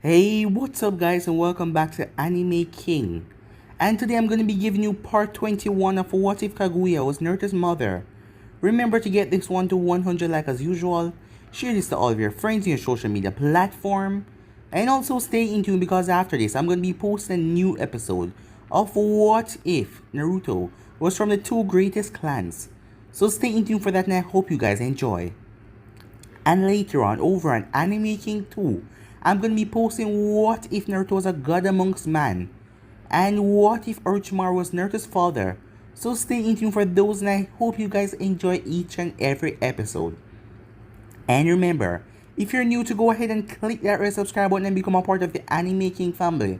Hey, what's up guys and welcome back to Anime King. And today I'm going to be giving you part 21 of What If Kaguya Was Naruto's Mother. Remember to get this one to 100 like as usual, share this to all of your friends in your social media platform, and also stay in tune because after this I'm going to be posting a new episode of What If Naruto was from the two greatest clans. So stay in tune for that and I hope you guys enjoy. And later on, over on Anime King 2, I'm gonna be posting what if Naruto was a god amongst man, and what if Orochimaru was Naruto's father. So stay in tune for those and I hope you guys enjoy each and every episode. And remember, if you're new to go ahead and click that red subscribe button and become a part of the Anime King family.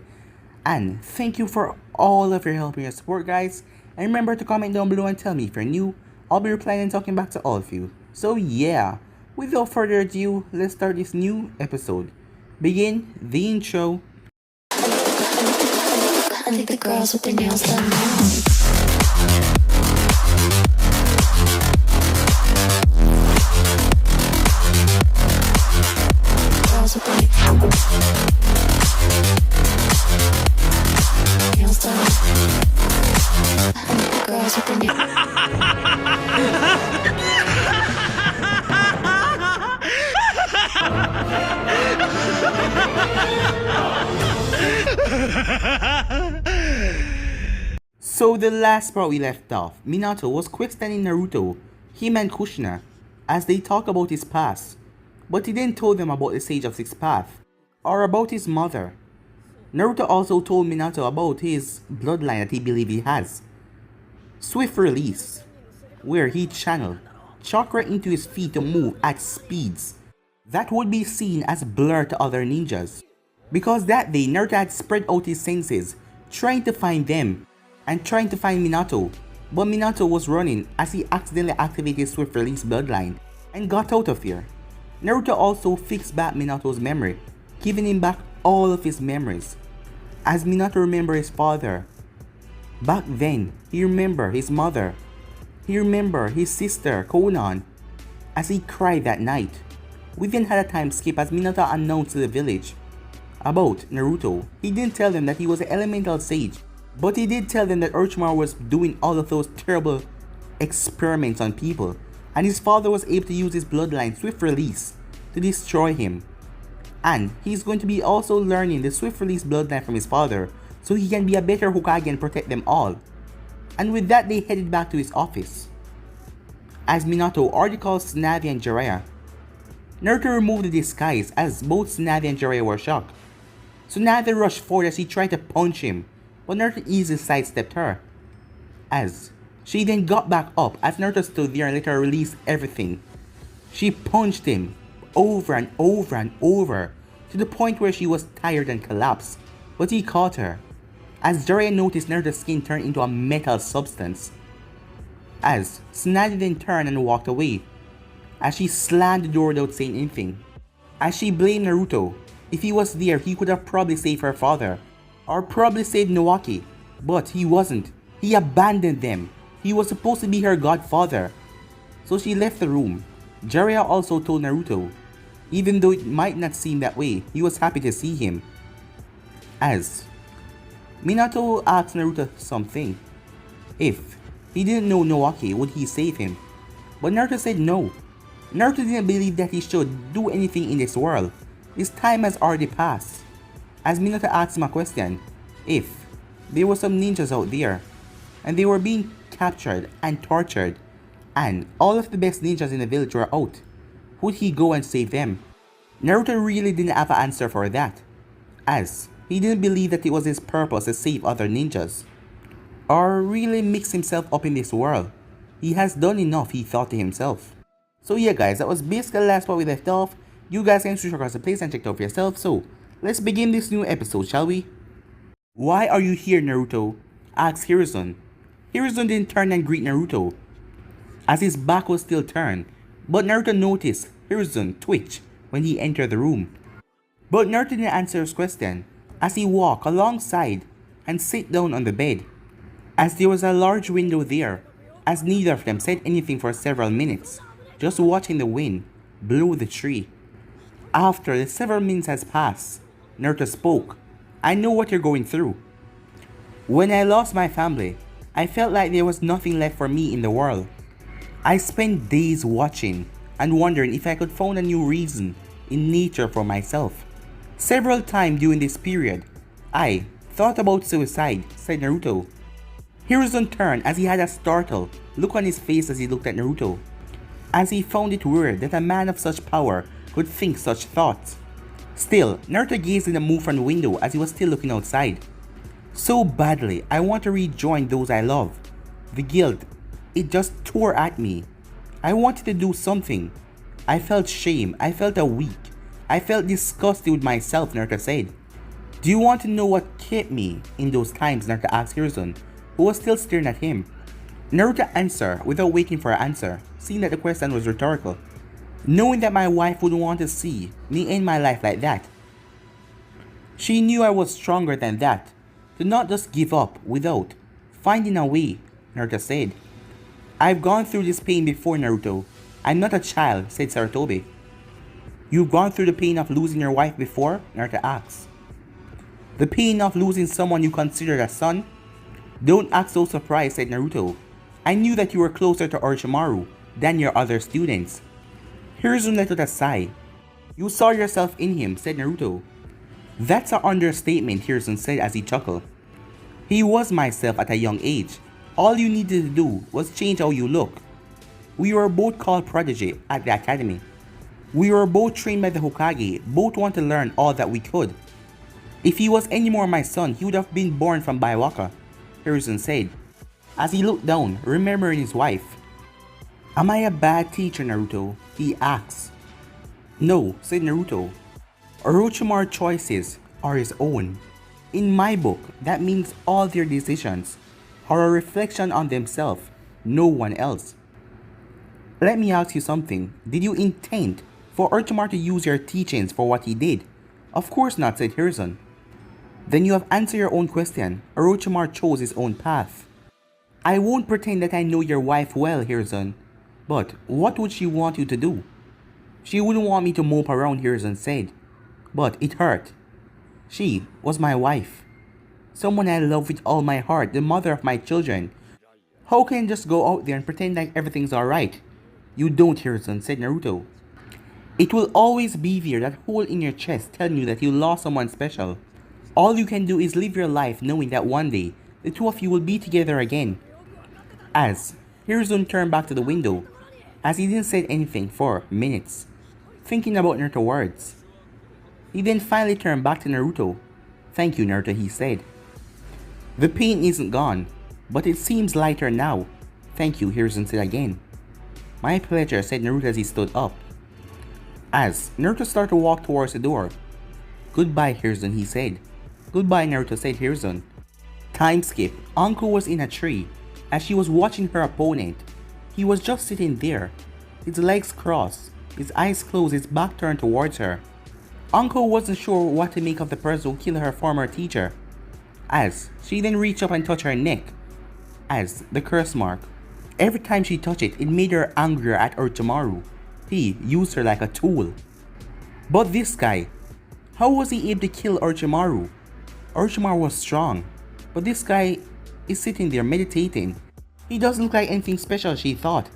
And thank you for all of your help and your support guys. And remember to comment down below and tell me if you're new. I'll be replying and talking back to all of you. So yeah. Without further ado, let's start this new episode. Begin the intro. I think the girls with their nails done now. Girls with their nails done. I think the girls with their So the last part we left off, Minato was questioning Naruto, him and Kushina, as they talk about his past, but he didn't tell them about the Sage of Six Paths, or about his mother. Naruto also told Minato about his bloodline that he believed he has. Swift release, where he channeled chakra into his feet to move at speeds that would be seen as blur to other ninjas. Because that day Naruto had spread out his senses, trying to find them, and trying to find Minato, but Minato was running as he accidentally activated his swift release bloodline and got out of here. Naruto also fixed back Minato's memory, giving him back all of his memories. As Minato remembered his father, back then he remembered his mother, he remembered his sister Konan, as he cried that night. We then had a time skip as Minato announced to the village about Naruto. He didn't tell them that he was an elemental sage, but he did tell them that Orochimaru was doing all of those terrible experiments on people, and his father was able to use his bloodline swift release to destroy him. And he's going to be also learning the swift release bloodline from his father so he can be a better Hokage and protect them all. And with that they headed back to his office. As Minato already called Tsunade and Jiraiya, Naruto removed the disguise as both Tsunade and Jiraiya were shocked. Tsunade rushed forward as she tried to punch him, but Naruto easily sidestepped her. As she then got back up as Naruto stood there and let her release everything. She punched him over and over and over to the point where she was tired and collapsed, but he caught her. As Jiraiya noticed Naruto's skin turn into a metal substance. As Tsunade then turned and walked away, as she slammed the door without saying anything. As she blamed Naruto. If he was there, he could have probably saved her father, or probably saved Nawaki, but he wasn't. He abandoned them. He was supposed to be her godfather. So she left the room. Jiraiya also told Naruto, even though it might not seem that way, he was happy to see him. As Minato asked Naruto something. If he didn't know Nawaki, would he save him? But Naruto said no. Naruto didn't believe that he should do anything in this world. His time has already passed. As Minato asked him a question, if there were some ninjas out there, and they were being captured and tortured, and all of the best ninjas in the village were out, would he go and save them? Naruto really didn't have an answer for that, as he didn't believe that it was his purpose to save other ninjas, or really mix himself up in this world. He has done enough, he thought to himself. So yeah guys, that was basically the last part we left off. You guys can switch across the place and check it out for yourself. So let's begin this new episode, shall we? Why are you here, Naruto? Asked Hiruzen. Hiruzen didn't turn and greet Naruto, as his back was still turned. But Naruto noticed Hiruzen twitch when he entered the room. But Naruto didn't answer his question, as he walked alongside and sat down on the bed, as there was a large window there, as neither of them said anything for several minutes, just watching the wind blow the tree. After the several minutes has passed, Naruto spoke. I know what you're going through. When I lost my family, I felt like there was nothing left for me in the world. I spent days watching and wondering if I could find a new reason in nature for myself. Several times during this period, I thought about suicide, said Naruto. Hiruzen turned as he had a startled look on his face as he looked at Naruto, as he found it weird that a man of such power could think such thoughts. Still, Naruto gazed in the move from the window as he was still looking outside. So badly, I want to rejoin those I love. The guilt, it just tore at me. I wanted to do something. I felt shame, I felt weak. I felt disgusted with myself, Naruto said. Do you want to know what kept me in those times, Naruto asked Hiruzen, who was still staring at him. Naruto answered without waiting for an answer, seeing that the question was rhetorical. Knowing that my wife wouldn't want to see me end my life like that. She knew I was stronger than that, to not just give up without finding a way, Naruto said. I've gone through this pain before, Naruto. I'm not a child, said Sarutobi. You've gone through the pain of losing your wife before? Naruto asked. The pain of losing someone you considered a son? Don't act so surprised, said Naruto. I knew that you were closer to Orochimaru than your other students. Hiruzen let out a sigh. You saw yourself in him, said Naruto. That's an understatement, Hiruzen said as he chuckled. He was myself at a young age. All you needed to do was change how you look. We were both called prodigy at the academy. We were both trained by the Hokage, both want to learn all that we could. If he was any more my son, he would have been born from Baiwaka, Hiruzen said, as he looked down, remembering his wife. Am I a bad teacher, Naruto? He asked. No, said Naruto. Orochimaru's choices are his own. In my book, that means all their decisions are a reflection on themselves, no one else. Let me ask you something. Did you intend for Orochimaru to use your teachings for what he did? Of course not, said Hiruzen. Then you have answered your own question. Orochimaru chose his own path. I won't pretend that I know your wife well, Hiruzen. But what would she want you to do? She wouldn't want me to mope around, Hiruzen said. But it hurt. She was my wife. Someone I love with all my heart, the mother of my children. How can I just go out there and pretend like everything's alright? You don't, Hiruzen, said Naruto. It will always be there, that hole in your chest telling you that you lost someone special. All you can do is live your life knowing that one day, the two of you will be together again. As Hiruzen turned back to the window, as he didn't say anything for minutes, thinking about Naruto's words. He then finally turned back to Naruto. Thank you, Naruto, he said. The pain isn't gone, but it seems lighter now. Thank you, Hiruzen said again. My pleasure, said Naruto as he stood up. As Naruto started to walk towards the door. Goodbye, Hiruzen, he said. Goodbye, Naruto, said Hiruzen. Time skip. Anko was in a tree as she was watching her opponent. He was just sitting there, his legs crossed, his eyes closed, his back turned towards her. Anko wasn't sure what to make of the person who killed her former teacher, as she then reached up and touched her neck, as the curse mark. Every time she touched it, it made her angrier at Orochimaru. He used her like a tool. But this guy, how was he able to kill Orochimaru? Orochimaru was strong, but this guy is sitting there meditating. He doesn't look like anything special, she thought.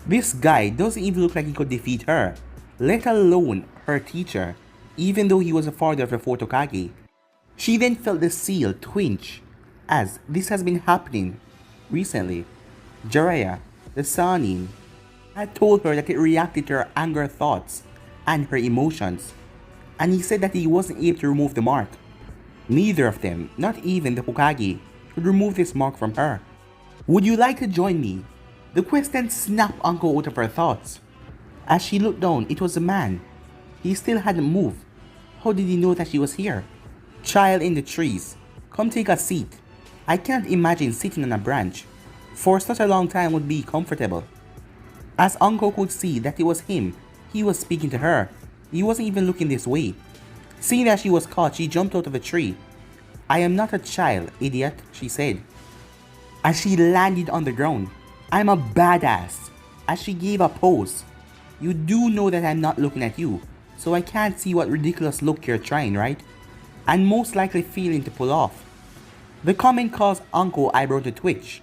This guy doesn't even look like he could defeat her, let alone her teacher, even though he was a father of the fourth Hokage. She then felt the seal twinge, as this has been happening recently. Jiraiya, the Sannin, had told her that it reacted to her anger thoughts and her emotions, and he said that he wasn't able to remove the mark. Neither of them, not even the Hokage, could remove this mark from her. Would you like to join me? The question snapped Anko out of her thoughts. As she looked down, it was a man. He still hadn't moved. How did he know that she was here? Child in the trees, come take a seat. I can't imagine sitting on a branch for such a long time would be comfortable. As Anko could see that it was him, he was speaking to her. He wasn't even looking this way. Seeing that she was caught, she jumped out of the tree. I am not a child, idiot, she said. As she landed on the ground, I'm a badass. As she gave a pose. You do know that I'm not looking at you, so I can't see what ridiculous look you're trying, right? and most likely failing to pull off. The comment caused Anko's eyebrow to twitch,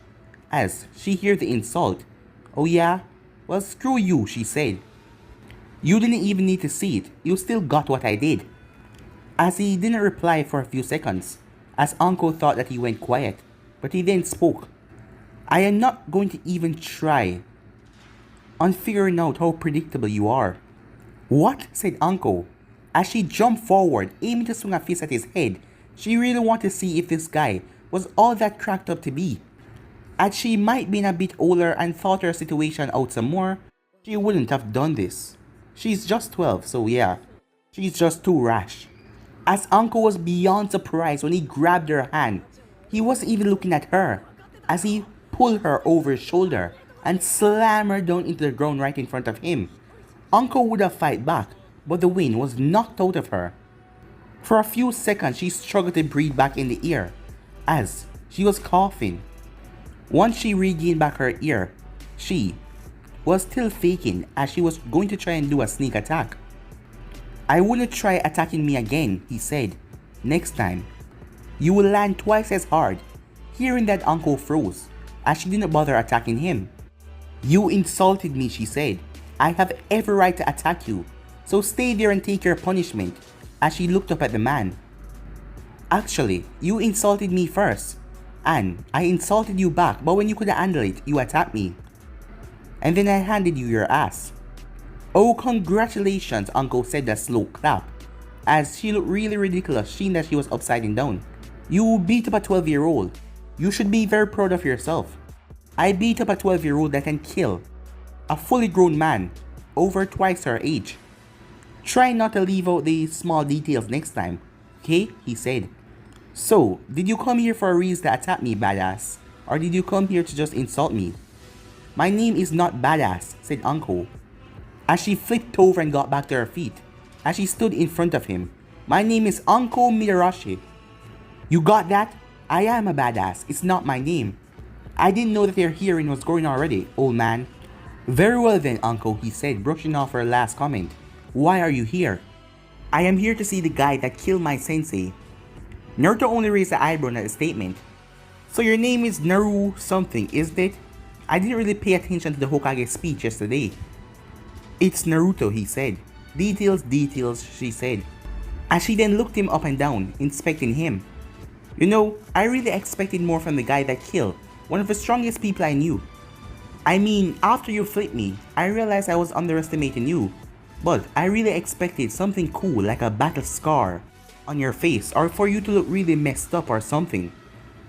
as she heard the insult. Oh yeah? Well, screw you, she said. You didn't even need to see it, you still got what I did. As he didn't reply for a few seconds, as Anko thought that he went quiet, but he then spoke. I am not going to even try on figuring out how predictable you are. What? Said Anko. As she jumped forward, aiming to swing a fist at his head, she really wanted to see if this guy was all that cracked up to be. As she might be a bit older and thought her situation out some more, she wouldn't have done this. She's just 12, so yeah, she's just too rash. As Anko was beyond surprised when he grabbed her hand, he wasn't even looking at her, as he pulled her over his shoulder and slammed her down into the ground right in front of him. Anko would have fight back, but the wind was knocked out of her. For a few seconds, she struggled to breathe back in the air, as she was coughing. Once she regained back her ear, she was still faking as she was going to try and do a sneak attack. I wouldn't try attacking me again, he said. Next time, you will land twice as hard. Hearing that, Anko froze, as she didn't bother attacking him. You insulted me, she said. I have every right to attack you, so stay there and take your punishment, as she looked up at the man. Actually, you insulted me first, and I insulted you back, but when you couldn't handle it, you attacked me. And then I handed you your ass. Oh, congratulations, Anko said with a slow clap, as she looked really ridiculous seeing that she was upside down. You beat up a 12-year-old. You should be very proud of yourself. I beat up a 12-year-old that can kill a fully grown man over twice her age. Try not to leave out the small details next time, okay? He said. So, did you come here for a reason to attack me, badass? Or did you come here to just insult me? My name is not badass, said Anko, as she flipped over and got back to her feet, as she stood in front of him. My name is Anko Midarashi. You got that? I am a badass, it's not my name. I didn't know that your hearing was going already, old man. Very well then, Anko, he said, brushing off her last comment. Why are you here? I am here to see the guy that killed my sensei. Naruto only raised the eyebrow at the statement. So your name is Naru something, isn't it? I didn't really pay attention to the Hokage's speech yesterday. It's Naruto, he said. Details, she said, as she then looked him up and down, inspecting him. You know, I really expected more from the guy that killed one of the strongest people I knew. I mean, after you flipped me, I realized I was underestimating you. But I really expected something cool like a battle scar on your face, or for you to look really messed up or something.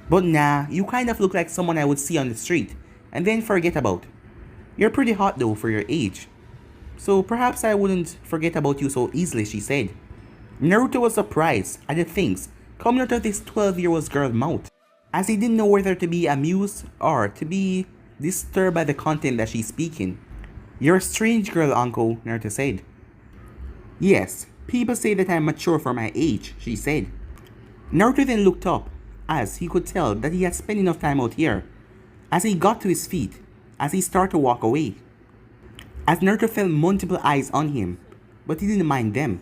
But nah, you kind of look like someone I would see on the street and then forget about. You're pretty hot though for your age. So perhaps I wouldn't forget about you so easily, she said. Naruto was surprised at the things coming out of this 12-year-old girl's mouth, as he didn't know whether to be amused or to be disturbed by the content that she's speaking. You're a strange girl, Anko, Naruto said. Yes, people say that I'm mature for my age, she said. Naruto then looked up, as he could tell that he had spent enough time out here, as he got to his feet, as he started to walk away. As Naruto felt multiple eyes on him, but he didn't mind them.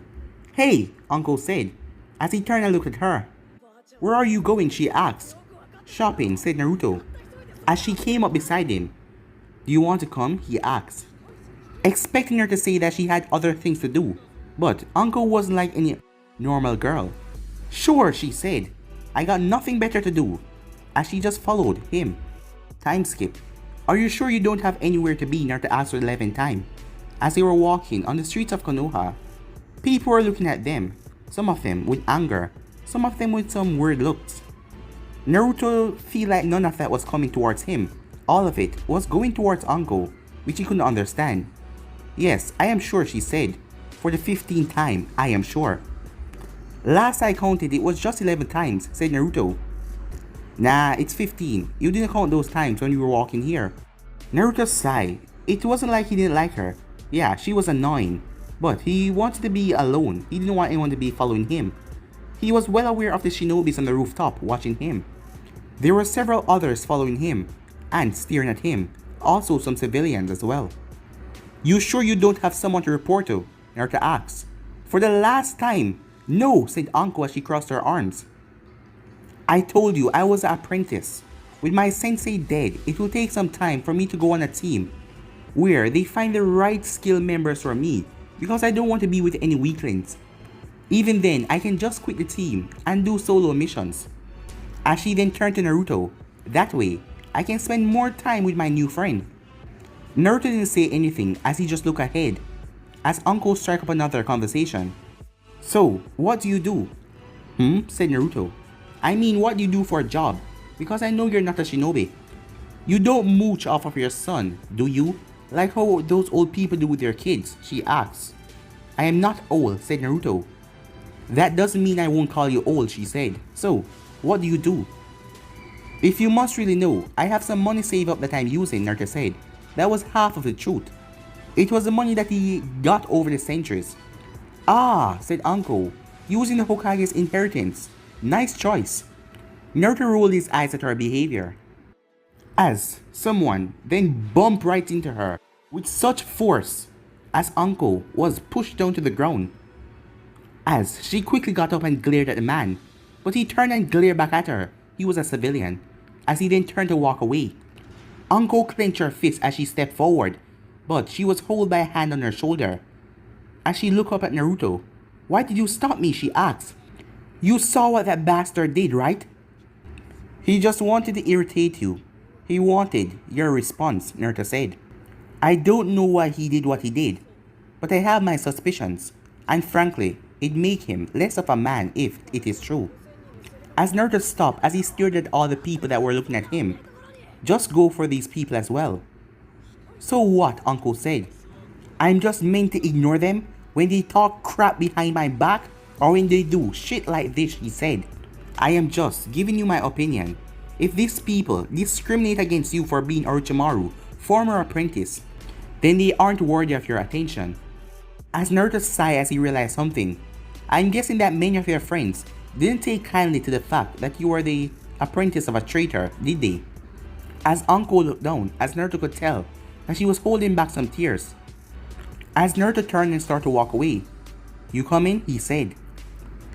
Hey, Anko said, as he turned and looked at her. Where are you going, she asked. Shopping, said Naruto, as she came up beside him. Do you want to come, he asked, expecting her to say that she had other things to do, but Anko wasn't like any normal girl. Sure, she said, I got nothing better to do, as she just followed him. Time skip. Are you sure you don't have anywhere to be? Naruto asked for the 11th time. As they were walking on the streets of Konoha, people were looking at them, some of them with anger, some of them with some weird looks. Naruto felt like none of that was coming towards him. All of it was going towards Anko, which he couldn't understand. Yes, I am sure, she said. For the 15th time, I am sure. Last I counted, it was just 11 times, said Naruto. Nah, it's 15. You didn't count those times when you were walking here. Naruto sighed. It wasn't like he didn't like her. Yeah, she was annoying. But he wanted to be alone. He didn't want anyone to be following him. He was well aware of the shinobis on the rooftop watching him. There were several others following him and staring at him. Also some civilians as well. You sure you don't have someone to report to? Naruto asked. For the last time, No, said Anko as she crossed her arms. I told you I was an apprentice. With my sensei dead, it will take some time for me to go on a team where they find the right skill members for me because I don't want to be with any weaklings. Even then, I can just quit the team and do solo missions. As she then turned to Naruto, that way, I can spend more time with my new friend. Naruto didn't say anything as he just looked ahead, as Anko struck up another conversation. So, what do you do? Said Naruto. I mean, what do you do for a job? Because I know you're not a shinobi. You don't mooch off of your son, do you? Like how those old people do with their kids, she asks. I am not old, said Naruto. That doesn't mean I won't call you old, she said. So, what do you do? If you must really know, I have some money saved up that I'm using, Naruto said. That was half of the truth. It was the money that he got over the centuries. Ah, said Anko, using the Hokage's inheritance. Nice choice. Naruto rolled his eyes at her behavior, as someone then bumped right into her with such force as Anko was pushed down to the ground. As she quickly got up and glared at the man, but he turned and glared back at her. He was a civilian, as he then turned to walk away. Anko clenched her fist as she stepped forward, but she was held by a hand on her shoulder. As she looked up at Naruto, why did you stop me? She asked. You saw what that bastard did, right? He just wanted to irritate you. He wanted your response, Naruto said. I don't know why he did what he did, but I have my suspicions, and frankly, it'd make him less of a man if it is true. As Naruto stopped as he stared at all the people that were looking at him, just go for these people as well. So what? Anko said. I'm just meant to ignore them when they talk crap behind my back or when they do shit like this, he said. I am just giving you my opinion. If these people discriminate against you for being Orochimaru, former apprentice, then they aren't worthy of your attention. As Naruto sighed as he realized something, I'm guessing that many of your friends didn't take kindly to the fact that you were the apprentice of a traitor, did they? As Anko looked down, as Naruto could tell that she was holding back some tears. As Naruto turned and started to walk away, you coming? He said.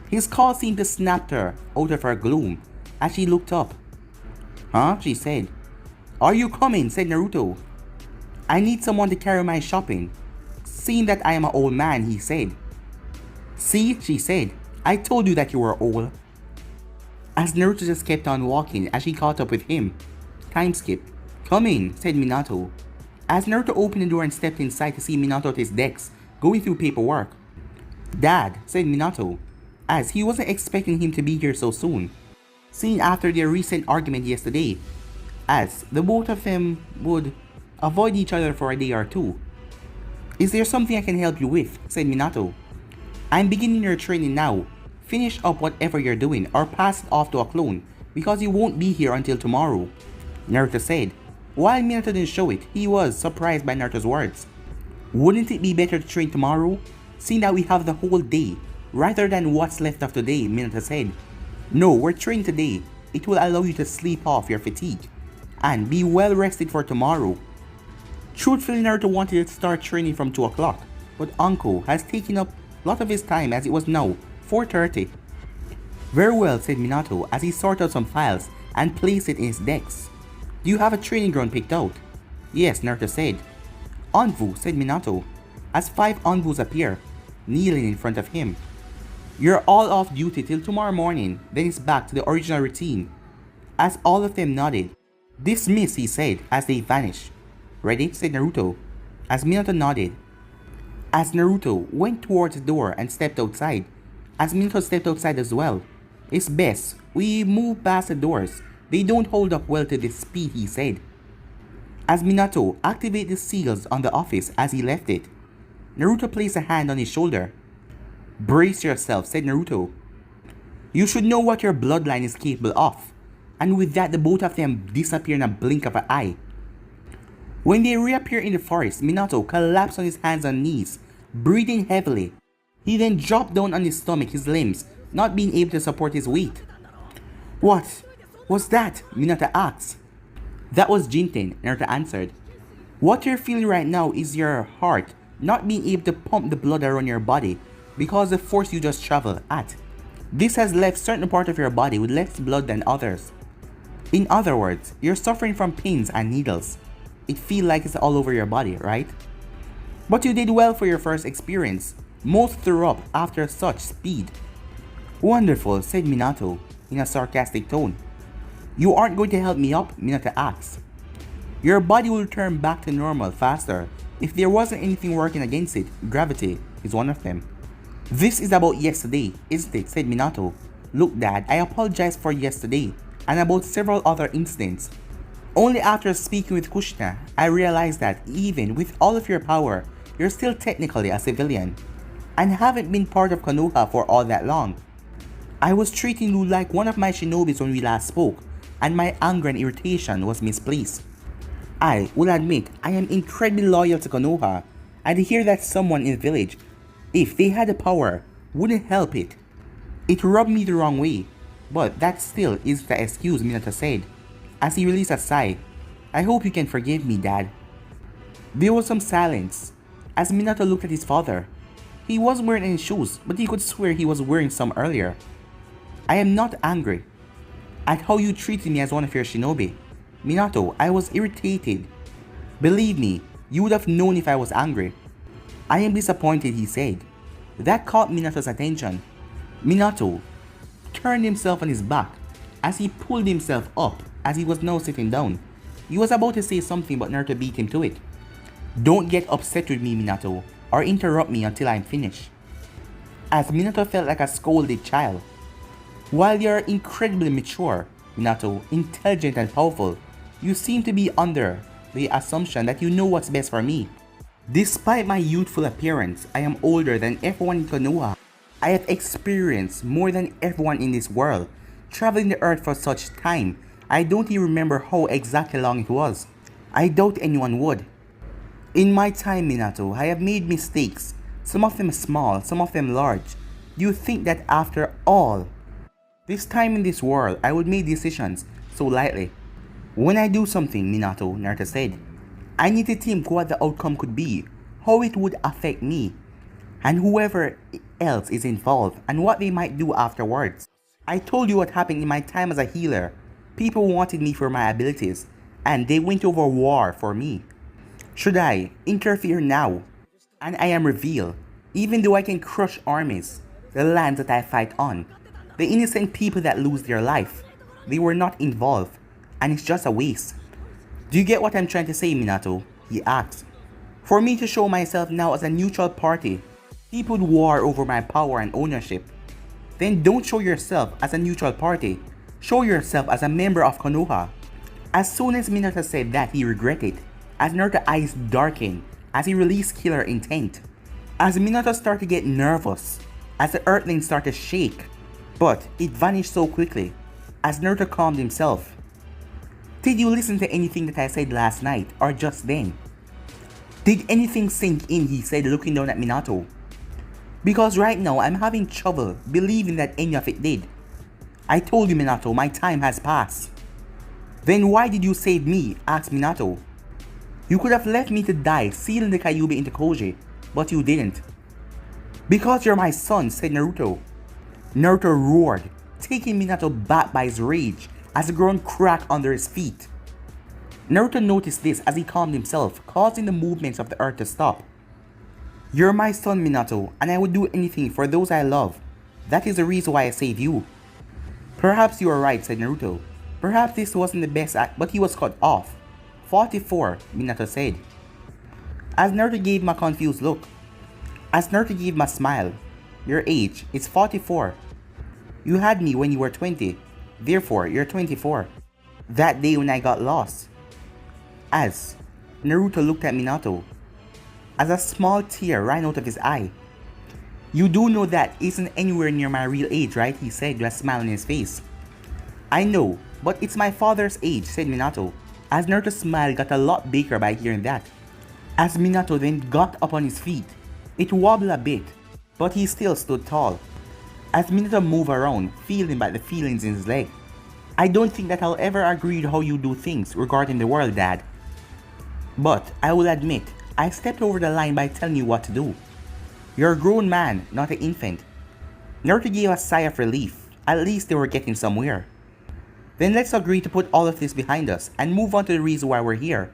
His call seemed to snap her out of her gloom as she looked up. Huh? She said. Are you coming? Said Naruto. I need someone to carry my shopping. Seeing that I am an old man, he said. See, she said, I told you that you were old. As Naruto just kept on walking as she caught up with him. Time skip. Come in, said Minato. As Naruto opened the door and stepped inside to see Minato at his desk, going through paperwork. Dad, said Minato, as he wasn't expecting him to be here so soon, seeing after their recent argument yesterday, as the both of them would avoid each other for a day or two. Is there something I can help you with? Said Minato. I'm beginning your training now. Finish up whatever you're doing or pass it off to a clone because you won't be here until tomorrow, Naruto said. While Minato didn't show it, he was surprised by Naruto's words. Wouldn't it be better to train tomorrow, seeing that we have the whole day, rather than what's left of today, Minato said. No, we're training today. It will allow you to sleep off your fatigue and be well rested for tomorrow. Truthfully, Naruto wanted to start training from 2 o'clock, but Anko has taken up a lot of his time as it was now 4:30. Very well, said Minato as he sorted out some files and placed it in his desk. Do you have a training ground picked out? Yes, Naruto said. Anvu, said Minato, as 5 Anvus appear, kneeling in front of him. You're all off duty till tomorrow morning, then it's back to the original routine. As all of them nodded. Dismiss, he said as they vanished. Ready? Said Naruto, as Minato nodded. As Naruto went towards the door and stepped outside, as Minato stepped outside as well. It's best we move past the doors. They don't hold up well to this speed, he said. As Minato activated the seals on the office as he left it, Naruto placed a hand on his shoulder. Brace yourself, said Naruto. You should know what your bloodline is capable of. And with that, the both of them disappear in a blink of an eye. When they reappear in the forest, Minato collapsed on his hands and knees, breathing heavily. He then dropped down on his stomach, his limbs not being able to support his weight. What was that? Minato asked. That was Jinten, Naruto answered. What you're feeling right now is your heart not being able to pump the blood around your body because the force you just travel at. This has left certain part of your body with less blood than others. In other words, you're suffering from pins and needles. It feels like it's all over your body, right? But you did well for your first experience. Most threw up after such speed. Wonderful, said Minato in a sarcastic tone. You aren't going to help me up? Minato asked. Your body will return back to normal faster. If there wasn't anything working against it, gravity is one of them. This is about yesterday, isn't it? Said Minato. Look, Dad, I apologize for yesterday and about several other incidents. Only after speaking with Kushina, I realized that even with all of your power, you're still technically a civilian and haven't been part of Konoha for all that long. I was treating you like one of my shinobis when we last spoke, and my anger and irritation was misplaced. I will admit I am incredibly loyal to Konoha, and to hear that someone in the village, if they had the power, wouldn't help it. It rubbed me the wrong way, but that still is the excuse, Minato said, as he released a sigh. I hope you can forgive me, Dad. There was some silence, as Minato looked at his father. He wasn't wearing any shoes, but he could swear he was wearing some earlier. I am not angry at how you treated me as one of your shinobi. Minato, I was irritated. Believe me, you would have known if I was angry. I am disappointed, he said. That caught Minato's attention. Minato turned himself on his back as he pulled himself up as he was now sitting down. He was about to say something, but Naruto beat him to it. Don't get upset with me, Minato, or interrupt me until I'm finished. As Minato felt like a scolded child. While you're incredibly mature, Minato, intelligent and powerful, you seem to be under the assumption that you know what's best for me. Despite my youthful appearance, I am older than everyone in Konoha. I have experienced more than everyone in this world, traveling the earth for such time. I don't even remember how exactly long it was. I doubt anyone would. In my time, Minato, I have made mistakes, some of them small, some of them large. Do you think that after all this time in this world, I would make decisions so lightly? When I do something, Minato, Naruto said, I need to think what the outcome could be, how it would affect me, and whoever else is involved, and what they might do afterwards. I told you what happened in my time as a healer. People wanted me for my abilities, and they went over war for me. Should I interfere now? And I am revealed, even though I can crush armies, the lands that I fight on, the innocent people that lose their life, they were not involved, and it's just a waste. Do you get what I'm trying to say, Minato? He asked. For me to show myself now as a neutral party, people would war over my power and ownership. Then don't show yourself as a neutral party. Show yourself as a member of Konoha. As soon as Minato said that, he regretted, as Naruto's eyes darkened as he released killer intent. As Minato started to get nervous, as the earthling started to shake, but it vanished so quickly, as Naruto calmed himself. Did you listen to anything that I said last night, or just then? Did anything sink in, he said, looking down at Minato. Because right now, I'm having trouble believing that any of it did. I told you, Minato, my time has passed. Then why did you save me? Asked Minato. You could have left me to die sealing the Kyuubi into Koji, but you didn't. Because you're my son, said Naruto. Naruto roared, taking Minato back by his rage as the ground cracked under his feet. Naruto noticed this as he calmed himself, causing the movements of the earth to stop. You're my son, Minato, and I would do anything for those I love. That is the reason why I saved you. Perhaps you are right, said Naruto. Perhaps this wasn't the best act, but he was cut off. 44, Minato said. As Naruto gave him a confused look. As Naruto gave him a smile. Your age is 44. You had me when you were 20. Therefore, you're 24. That day when I got lost. As Naruto looked at Minato, as a small tear ran out of his eye. You do know that isn't anywhere near my real age, right? He said with a smile on his face. I know, but it's my father's age, said Minato, as Naruto's smile got a lot bigger by hearing that. As Minato then got up on his feet, it wobbled a bit, but he still stood tall. As Minato moved around, feeling back the feelings in his leg. I don't think that I'll ever agree with how you do things regarding the world, Dad. But I will admit, I stepped over the line by telling you what to do. You're a grown man, not an infant. Naruto gave a sigh of relief. At least they were getting somewhere. Then let's agree to put all of this behind us and move on to the reason why we're here.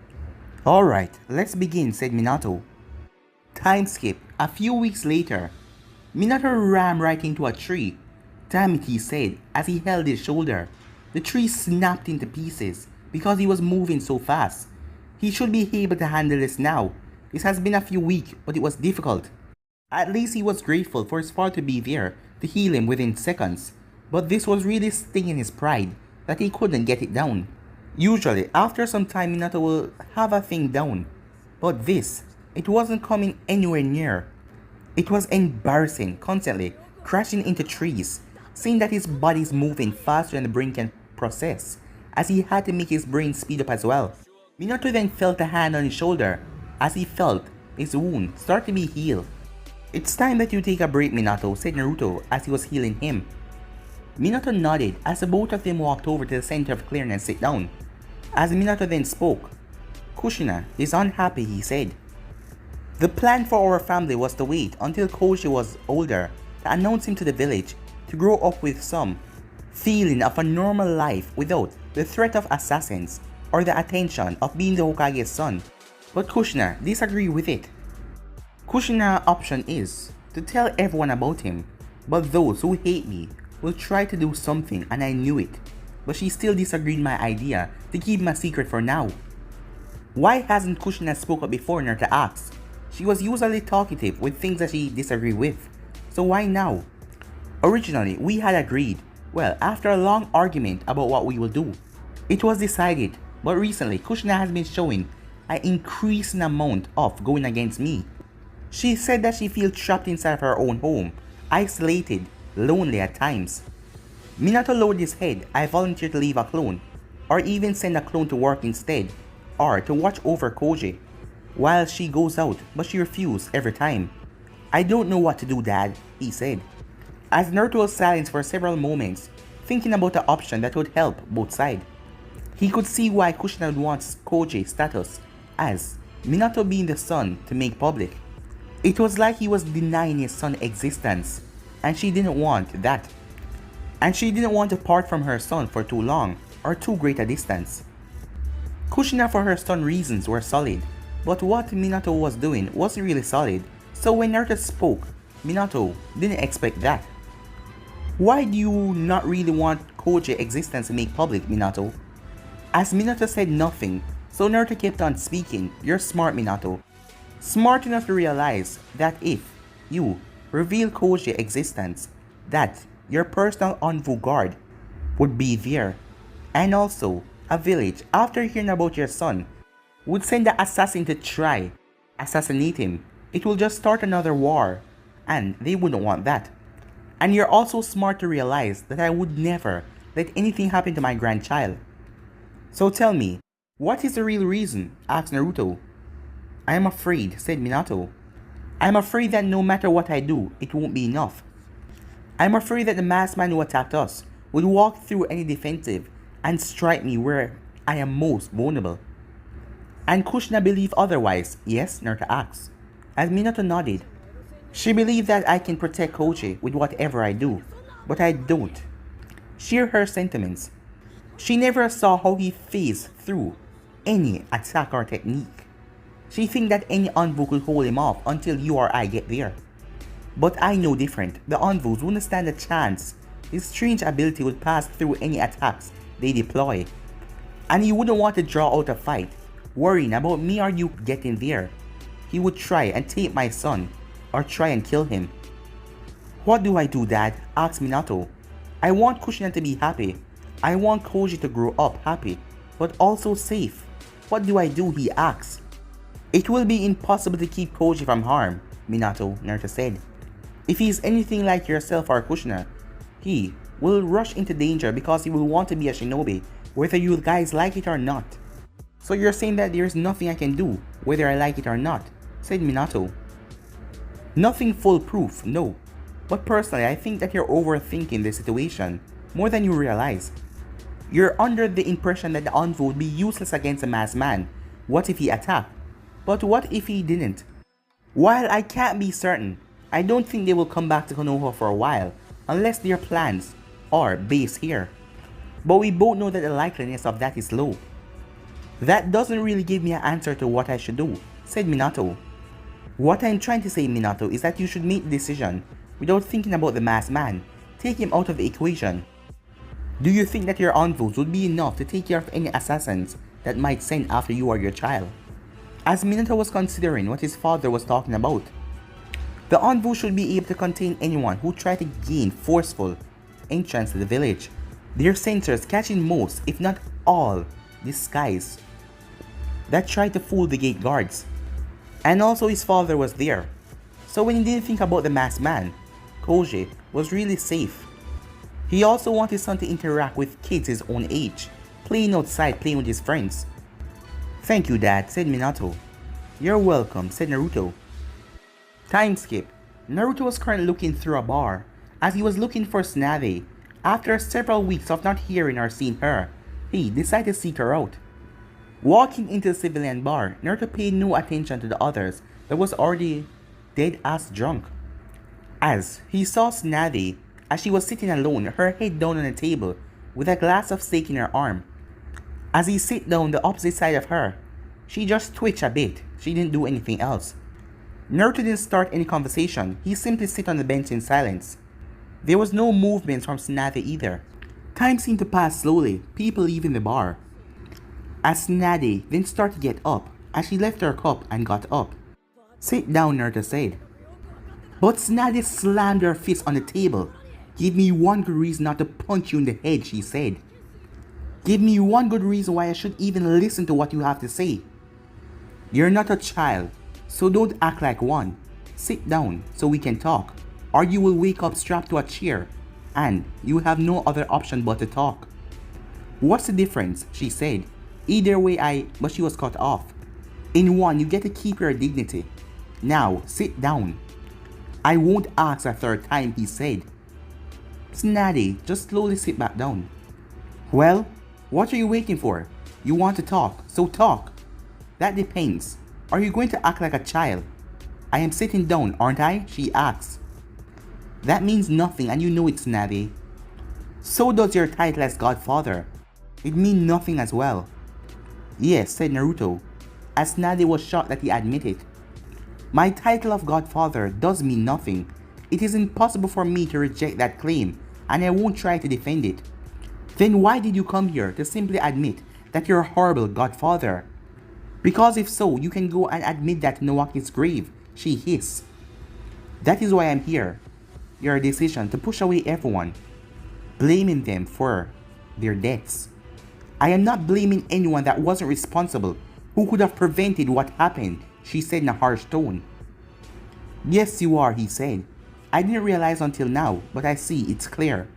Alright, let's begin, said Minato. Time skip. A few weeks later, Minato ran right into a tree. Damn it, he said as he held his shoulder. The tree snapped into pieces because he was moving so fast. He should be able to handle this now. This has been a few weeks, but it was difficult. At least he was grateful for his father to be there to heal him within seconds. But this was really stinging his pride that he couldn't get it down. Usually, after some time, Minato will have a thing down. But this, it wasn't coming anywhere near. It was embarrassing, constantly crashing into trees, seeing that his body is moving faster than the brain can process, as he had to make his brain speed up as well. Minato then felt a hand on his shoulder, as he felt his wound start to be healed. It's time that you take a break, Minato, said Naruto as he was healing him. Minato nodded as the both of them walked over to the center of clearing and sit down. As Minato then spoke, Kushina is unhappy, he said. The plan for our family was to wait until Koji was older to announce him to the village, to grow up with some feeling of a normal life without the threat of assassins or the attention of being the Hokage's son. But Kushina disagreed with it. Kushina's option is to tell everyone about him, but those who hate me will try to do something, and I knew it. But she still disagreed with my idea to keep my secret for now. Why hasn't Kushina spoken up before, Naruto asked. She was usually talkative with things that she disagreed with, so why now? Originally, we had agreed, well, after a long argument about what we will do. It was decided, but recently Kushina has been showing an increasing amount of going against me. She said that she feels trapped inside of her own home, isolated, lonely at times. Minato lowered his head. I volunteered to leave a clone, or even send a clone to work instead, or to watch over Koji while she goes out, but she refused every time. I don't know what to do, Dad, he said. As Naruto was silent for several moments, thinking about the option that would help both sides. He could see why Kushina would want Koji's status as Minato being the son to make public. It was like he was denying his son's existence, and she didn't want that. And she didn't want to part from her son for too long, or too great a distance. Kushina for her son reasons were solid, but what Minato was doing wasn't really solid, so when Naruto spoke, Minato didn't expect that. Why do you not really want Koji's existence to make public, Minato? As Minato said nothing, so Naruto kept on speaking. You're smart, Minato. Smart enough to realize that if you reveal Koji's existence, that your personal envoy guard would be there, and also a village, after hearing about your son, would send the assassin to try assassinate him. It will just start another war, and they wouldn't want that. And you're also smart to realize that I would never let anything happen to my grandchild. So tell me, what is the real reason? Asked Naruto. I am afraid, said Minato. I am afraid that no matter what I do, it won't be enough. I am afraid that the masked man who attacked us would walk through any defensive and strike me where I am most vulnerable. And Kushina believed otherwise, yes? Naruto asked. As Minato nodded. She believed that I can protect Koji with whatever I do, but I don't. Share her sentiments. She never saw how he phased through any attack or technique. She thinks that any envoy could hold him off until you or I get there. But I know different. The envoys wouldn't stand a chance. His strange ability would pass through any attacks they deploy. And he wouldn't want to draw out a fight, worrying about me or you getting there. He would try and take my son, or try and kill him. What do I do, Dad? Asked Minato. I want Kushina to be happy. I want Koji to grow up happy, but also safe. What do I do? He asked. It will be impossible to keep Koji from harm, Minato, Naruto said. If he is anything like yourself or Kushina, he will rush into danger because he will want to be a shinobi, whether you guys like it or not. So you're saying that there is nothing I can do, whether I like it or not, said Minato. Nothing foolproof, no. But personally, I think that you're overthinking the situation more than you realize. You're under the impression that the envoy would be useless against a masked man. What if he attacked? But what if he didn't? While I can't be certain, I don't think they will come back to Konoha for a while, unless their plans are based here. But we both know that the likeliness of that is low. That doesn't really give me an answer to what I should do, said Minato. What I'm trying to say, Minato, is that you should make the decision without thinking about the masked man. Take him out of the equation. Do you think that your envoys would be enough to take care of any assassins that might send after you or your child? As Minato was considering what his father was talking about, the envoy should be able to contain anyone who tried to gain forceful entrance to the village. Their sensors catching most, if not all, disguise that tried to fool the gate guards. And also his father was there. So when he didn't think about the masked man, Koji was really safe. He also wanted his son to interact with kids his own age, playing outside, playing with his friends. Thank you, Dad, said Minato. You're welcome, said Naruto. Time skip. Naruto was currently looking through a bar as he was looking for Tsunade. After several weeks of not hearing or seeing her, he decided to seek her out. Walking into the civilian bar, Naruto paid no attention to the others that was already dead-ass drunk. As he saw Tsunade as she was sitting alone, her head down on the table with a glass of steak in her arm. As he sat down the opposite side of her, she just twitched a bit. She didn't do anything else. Naruto didn't start any conversation. He simply sat on the bench in silence. There was no movement from Tsunade either. Time seemed to pass slowly, people leaving the bar. As Tsunade then started to get up, as she left her cup and got up. Sit down, Naruto said. But Tsunade slammed her fist on the table. Give me one good reason not to punch you in the head, she said. Give me one good reason why I should even listen to what you have to say. You're not a child, so don't act like one. Sit down so we can talk, or you will wake up strapped to a chair, and you have no other option but to talk. What's the difference, she said. Either way but she was cut off. In one, you get to keep your dignity. Now, sit down. I won't ask a third time, he said. Tsunade, just slowly sit back down. Well, what are you waiting for? You want to talk, so talk. That depends. Are you going to act like a child? I am sitting down, aren't I? She asks. That means nothing and you know it, Tsunade. So does your title as Godfather. It means nothing as well. Yes, said Naruto, as Tsunade was shocked that he admitted. My title of Godfather does mean nothing. It is impossible for me to reject that claim, and I won't try to defend it. Then why did you come here to simply admit that you're a horrible Godfather? Because if so, you can go and admit that to Nawaki's grave, she hissed. That is why I'm here. Your decision to push away everyone, blaming them for their deaths. I am not blaming anyone that wasn't responsible, who could have prevented what happened, she said in a harsh tone. Yes, you are, he said. I didn't realize until now, but I see, it's clear.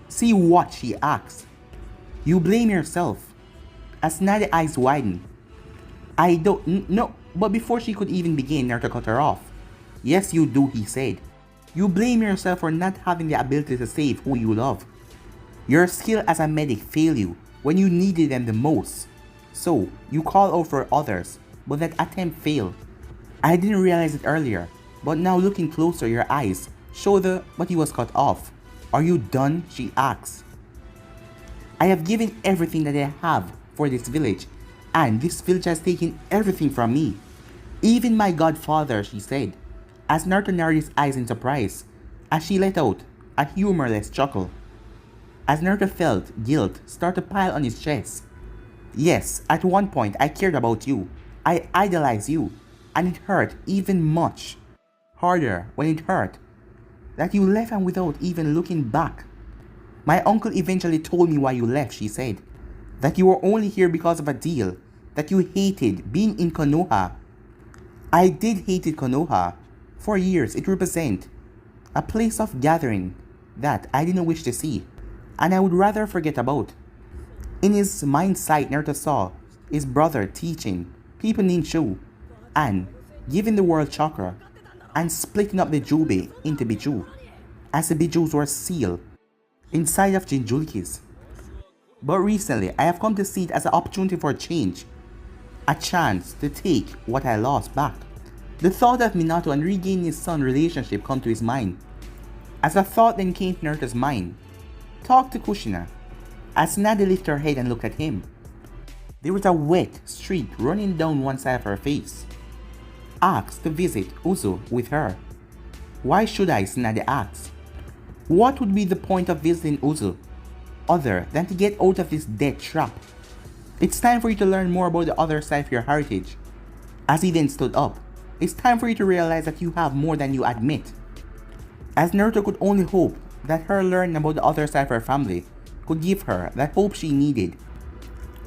See what, she asked. You blame yourself. As Tsunade's eyes widened. I don't, no, but before she could even begin, Naruto cut her off. Yes, you do, he said. You blame yourself for not having the ability to save who you love. Your skill as a medic failed you when you needed them the most. So, you call out for others, but that attempt failed. I didn't realize it earlier, but now looking closer, your eyes show but he was cut off. Are you done? She asks. I have given everything that I have for this village, and this village has taken everything from me. Even my Godfather, she said, as Naruto narrowed his eyes in surprise, as she let out a humorless chuckle. As Naruto felt guilt start to pile on his chest. Yes, at one point I cared about you. I idolized you, and it hurt even much harder when it hurt that you left and without even looking back. My uncle eventually told me why you left, she said. That you were only here because of a deal, that you hated being in Konoha. I did hate Konoha. For years it represented a place of gathering that I didn't wish to see, and I would rather forget about. In his mind sight, Naruto saw his brother teaching people ninju and giving the world chakra and splitting up the Jubei into Biju, as the Bijus were sealed inside of Jinchurikis. But recently, I have come to see it as an opportunity for a change, a chance to take what I lost back. The thought of Minato and regaining his son relationship come to his mind. As a thought then came to Naruto's mind, talk to Kushina. As Tsunade lifted her head and looked at him, there was a wet streak running down one side of her face. Asked to visit Uzu with her. Why should I? Tsunade asked. What would be the point of visiting Uzu, other than to get out of this death trap? It's time for you to learn more about the other side of your heritage. As he then stood up, it's time for you to realize that you have more than you admit. As Naruto could only hope that her learning about the other side of her family could give her that hope she needed.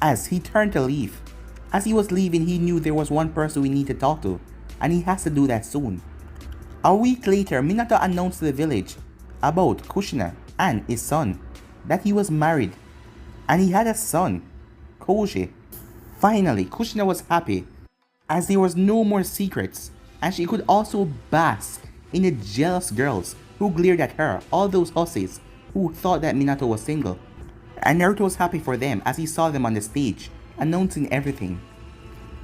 As he turned to leave, as he was leaving, he knew there was one person we need to talk to, and he has to do that soon. A week later, Minato announced to the village about Kushina and his son, that he was married, and he had a son, Koji. Finally, Kushina was happy, as there was no more secrets, and she could also bask in the jealous girls who glared at her, all those hussies who thought that Minato was single. And Naruto was happy for them as he saw them on the stage, announcing everything.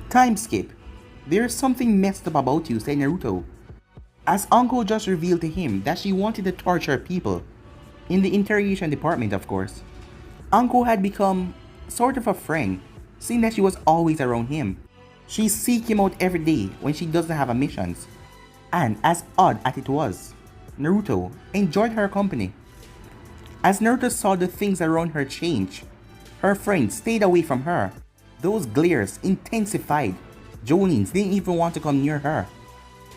Time skip. There's something messed up about you, said Naruto, as Anko just revealed to him that she wanted to torture people. In the interrogation department, of course. Anko had become sort of a friend, seeing that she was always around him. She seek him out every day when she doesn't have a missions. And as odd as it was, Naruto enjoyed her company. As Naruto saw the things around her change, her friends stayed away from her. Those glares intensified. Jonins didn't even want to come near her.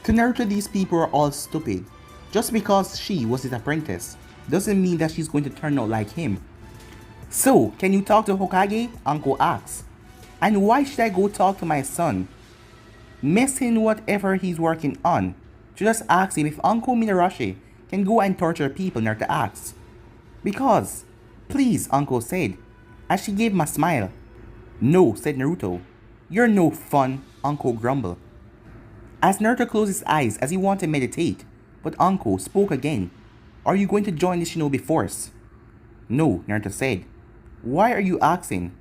To Naruto, these people are all stupid. Just because she was his apprentice doesn't mean that she's going to turn out like him. So, can you talk to Hokage? Anko asks. And why should I go talk to my son? Messing whatever he's working on. Just ask him if Anko Minarashi can go and torture people, Naruto asks. Because, please, Anko said, as she gave him a smile. No, said Naruto. You're no fun, Anko grumbled. As Naruto closed his eyes as he wanted to meditate, but Anko spoke again. Are you going to join the shinobi force? No, Naruto said. Why are you asking?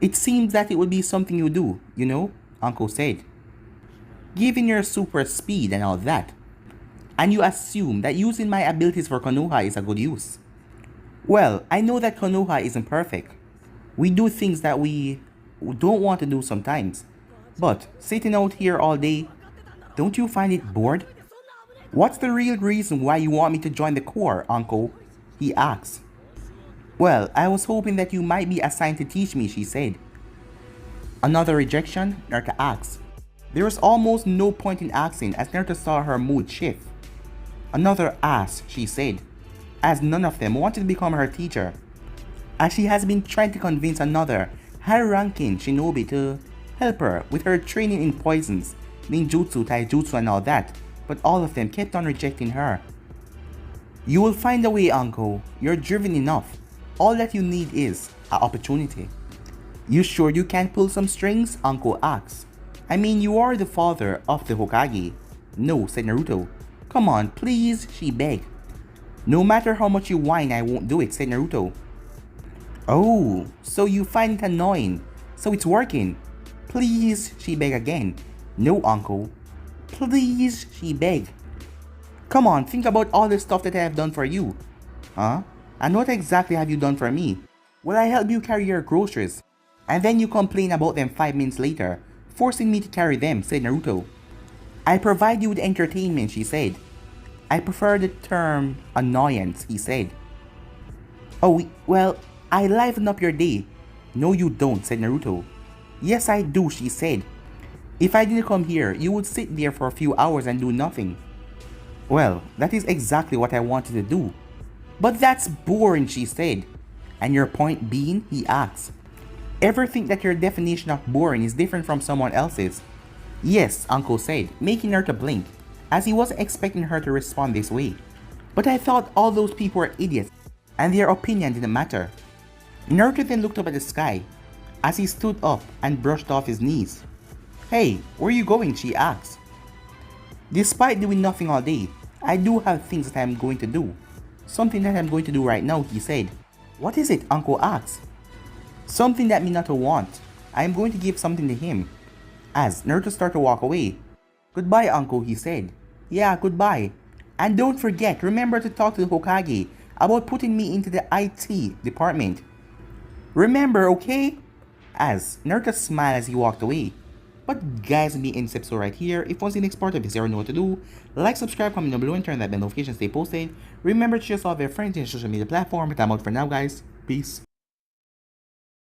It seems that it would be something you do, you know, Anko said. Given your super speed and all that. And you assume that using my abilities for Konoha is a good use. Well, I know that Konoha isn't perfect. We do things that we don't want to do sometimes. But sitting out here all day, don't you find it bored? What's the real reason why you want me to join the Corps, Anko? He asked. Well, I was hoping that you might be assigned to teach me, she said. Another rejection? Naruto asked. There was almost no point in asking as Naruto saw her mood shift. Another ass, she said, as none of them wanted to become her teacher. As she has been trying to convince another high-ranking shinobi to help her with her training in poisons, ninjutsu, taijutsu and all that, but all of them kept on rejecting her. You will find a way, Anko. You're driven enough. All that you need is an opportunity. You sure you can't pull some strings? Anko asked. I mean, you are the father of the Hokage. No, said Naruto. Come on, please, she begged. No matter how much you whine, I won't do it, said Naruto. Oh, so you find it annoying. So it's working. Please, she begged again. No, Anko. Please, she begged. Come on, think about all the stuff that I have done for you. Huh? And what exactly have you done for me? Well, I help you carry your groceries. And then you complain about them 5 minutes later, forcing me to carry them, said Naruto. I provide you with entertainment, she said. I prefer the term annoyance, he said. Oh, well, I liven up your day. No, you don't, said Naruto. Yes, I do, she said. If I didn't come here, you would sit there for a few hours and do nothing. Well, that is exactly what I wanted to do. But that's boring, she said. And your point being, he asked. Ever think that your definition of boring is different from someone else's? Yes, Anko said, making her to blink, as he wasn't expecting her to respond this way. But I thought all those people were idiots, and their opinion didn't matter. Naruto then looked up at the sky, as he stood up and brushed off his knees. Hey, where are you going? She asked. Despite doing nothing all day, I do have things that I am going to do. Something that I'm going to do right now, he said. What is it? Anko asked. Something that Minato wants. I am going to give something to him. As Naruto started to walk away, Goodbye, Anko, he said. Yeah, goodbye. And don't forget, remember to talk to the Hokage about putting me into the IT department. Remember, okay? As Naruto smiled as he walked away. But guys, me end this episode right here. If you want to see the next part of this, you already know what to do. Like, subscribe, comment down below, and turn that bell notification to stay posted. Remember to share all of your friends in your social media platform. But I'm out for now, guys. Peace.